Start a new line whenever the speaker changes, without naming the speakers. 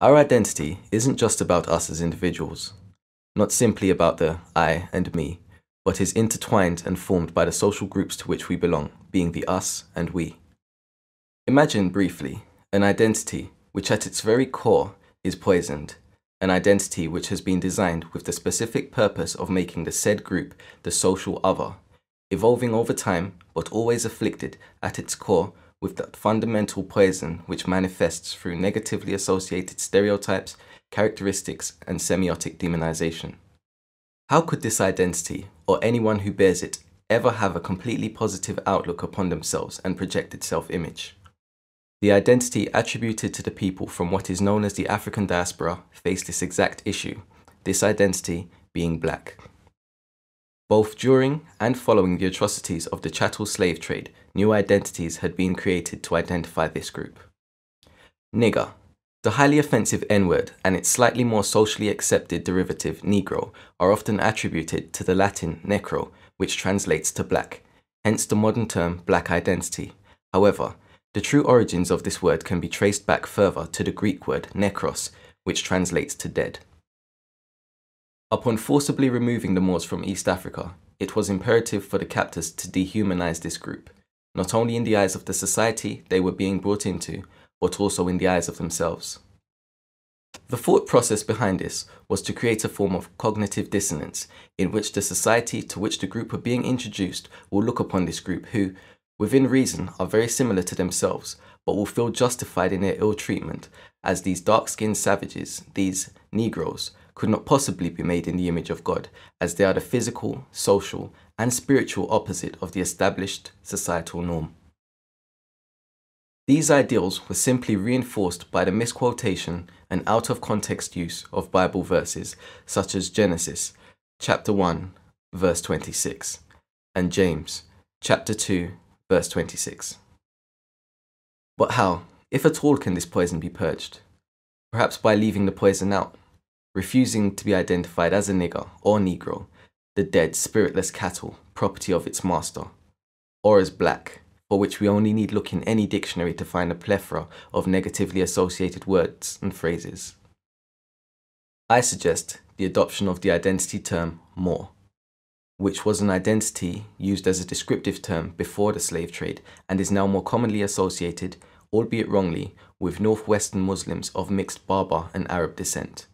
Our identity isn't just about us as individuals, not simply about the I and me, but is intertwined and formed by the social groups to which we belong, being the us and we. Imagine briefly an identity which at its very core is poisoned, an identity which has been designed with the specific purpose of making the said group the social other, evolving over time but always afflicted at its core with that fundamental poison which manifests through negatively associated stereotypes, characteristics, and semiotic demonization. How could this identity, or anyone who bears it, ever have a completely positive outlook upon themselves and projected self-image? The identity attributed to the people from what is known as the African diaspora faced this exact issue, this identity being black. Both during and following the atrocities of the chattel slave trade, new identities had been created to identify this group. Nigger, the highly offensive N-word and its slightly more socially accepted derivative Negro are often attributed to the Latin necro, which translates to black, hence the modern term black identity. However, the true origins of this word can be traced back further to the Greek word nekros, which translates to dead. Upon forcibly removing the Moors from East Africa, it was imperative for the captors to dehumanize this group, not only in the eyes of the society they were being brought into, but also in the eyes of themselves. The thought process behind this was to create a form of cognitive dissonance in which the society to which the group were being introduced will look upon this group who, within reason, are very similar to themselves, but will feel justified in their ill treatment, as these dark-skinned savages, these Negroes, could not possibly be made in the image of God, as they are the physical, social, and spiritual opposite of the established societal norm. These ideals were simply reinforced by the misquotation and out-of-context use of Bible verses such as Genesis, chapter 1, verse 26, and James, chapter 2, verse 26. But how, if at all, can this poison be purged? Perhaps by leaving the poison out, refusing to be identified as a nigger or negro, the dead, spiritless cattle, property of its master, or as black, for which we only need look in any dictionary to find a plethora of negatively associated words and phrases. I suggest the adoption of the identity term Moor, which was an identity used as a descriptive term before the slave trade and is now more commonly associated, albeit wrongly, with northwestern Muslims of mixed Berber and Arab descent.